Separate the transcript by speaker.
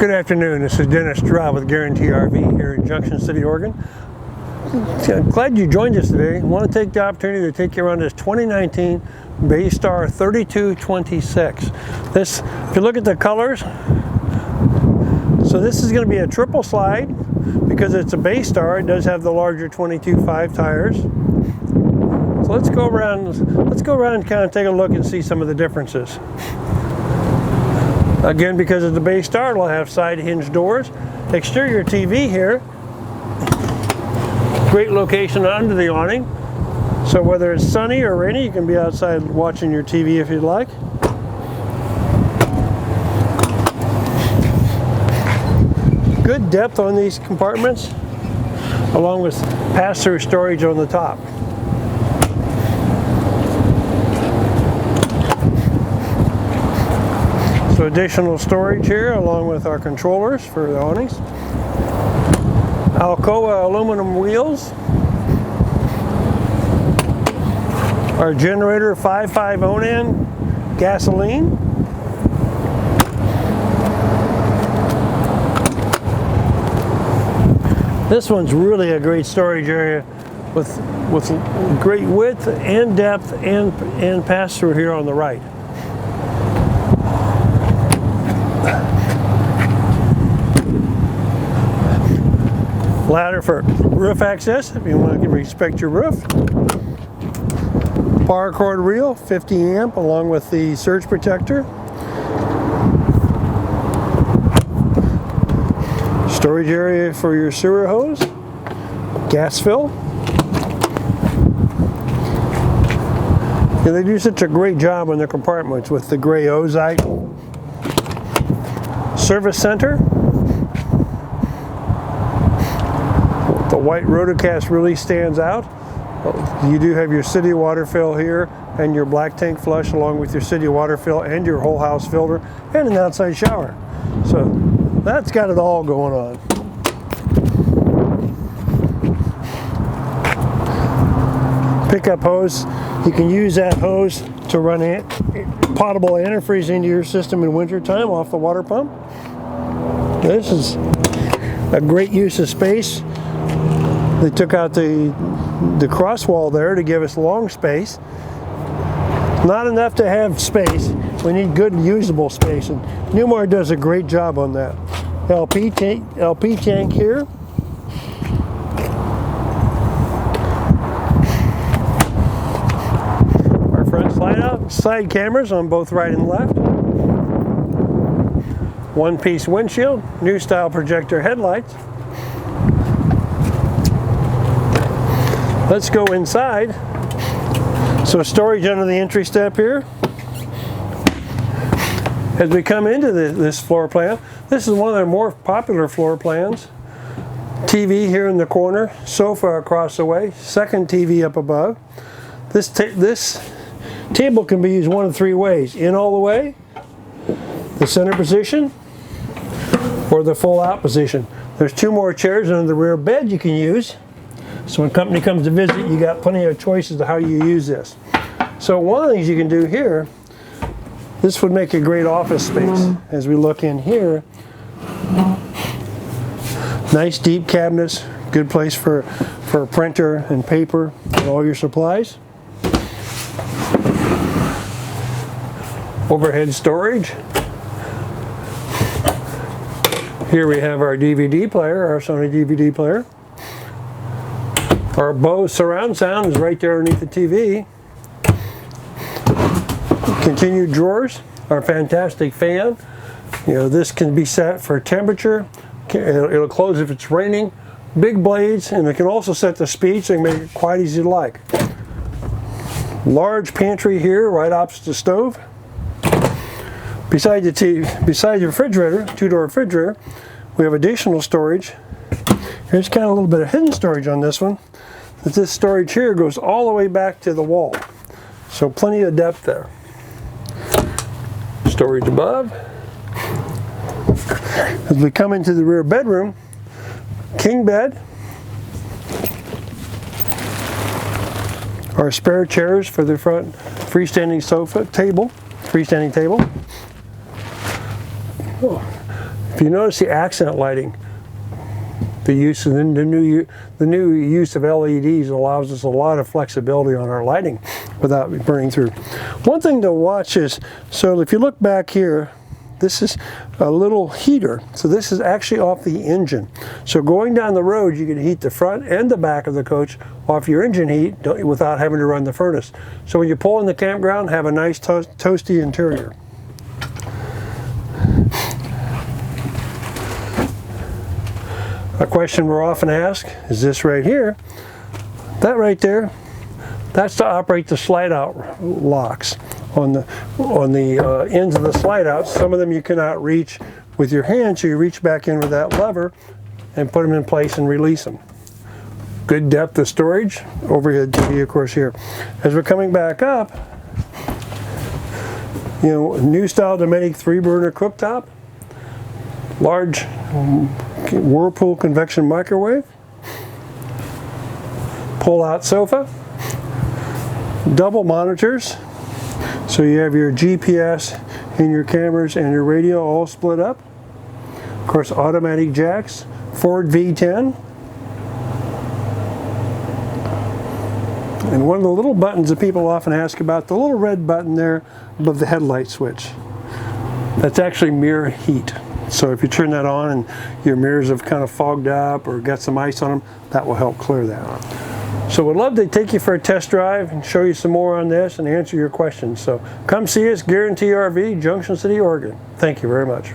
Speaker 1: Good afternoon, this is Dennis.Girod with Guaranty RV here in Junction City, Oregon. I'm glad you joined us today. I want to take the opportunity to take you around this 2019 Bay Star 3226. This, if you look at the colors, so this is going to be a triple slide because it's a Bay Star. It does have the larger 22.5 tires. So let's go around and kind of take a look and see some of the differences. Again, because of the Bay Star, it'll have side hinge doors. Exterior TV here. Great location under the awning. So whether it's sunny or rainy, you can be outside watching your TV if you'd like. Good depth on these compartments, along with pass-through storage on the top. So additional storage here along with our controllers for the awnings. Alcoa aluminum wheels. Our generator 5.5 Onan gasoline. This one's really a great storage area with great width and depth and pass through here on the right. Ladder for roof access if you want to respect your roof. Power cord reel, 50 amp, along with the surge protector. Storage area for your sewer hose. Gas fill. And they do such a great job on their compartments with the gray ozite. Service center. The white rotocast really stands out. You do have your city water fill here and your black tank flush along with your city water fill and your whole house filter and an outside shower. So that's got it all going on. Pickup hose, you can use that hose to run potable antifreeze into your system in wintertime off the water pump. This is a great use of space. They took out the cross wall there to give us long space. Not enough to have space. We need good usable space, and Newmar does a great job on that. LP tank here. Our front slide out, side cameras on both right and left. One-piece windshield, new style projector headlights. Let's go inside. So storage under the entry step here. As we come into this floor plan, this is one of their more popular floor plans. TV here in the corner, sofa across the way, second TV up above. This table can be used one of three ways: in all the way, the center position, or the full out position. There's two more chairs under the rear bed you can use. So when company comes to visit, you got plenty of choices of how you use this. So one of the things you can do here, this would make a great office space. As we look in here, nice deep cabinets, good place for a printer and paper and all your supplies. Overhead storage. Here we have our DVD player, our Sony DVD player. Our Bose surround sound is right there underneath the TV. Continued drawers, our fantastic fan. You know, this can be set for temperature. It'll close if it's raining. Big blades, and it can also set the speed so you can make it quite easy to like. Large pantry here, right opposite the stove. Beside the refrigerator, two-door refrigerator, we have additional storage. Here's kind of a little bit of hidden storage on this one. This storage here goes all the way back to the wall. So plenty of depth there. Storage above. As we come into the rear bedroom, king bed. Our spare chairs for the front freestanding table. Oh. If you notice the accent lighting, the new use of LEDs allows us a lot of flexibility on our lighting without burning through. One thing to watch is, so if you look back here, this is a little heater. So this is actually off the engine. So going down the road, you can heat the front and the back of the coach off your engine heat without having to run the furnace. So when you pull in the campground, have a nice toasty interior. A question we're often asked is this right here. That right there, that's to operate the slide out locks on the ends of the slide out. Some of them you cannot reach with your hand, so you reach back in with that lever and put them in place and release them. Good depth of storage. Overhead TV, of course, here. As we're coming back up, you know, new style Dometic 3-burner cooktop, large Whirlpool convection microwave, pull-out sofa, double monitors, so you have your GPS and your cameras and your radio all split up. Of course, automatic jacks, Ford V10, and one of the little buttons that people often ask about, the little red button there above the headlight switch. That's actually mirror heat. So if you turn that on and your mirrors have kind of fogged up or got some ice on them, that will help clear that. So we'd love to take you for a test drive and show you some more on this and answer your questions. So come see us, Guaranty RV, Junction City, Oregon. Thank you very much.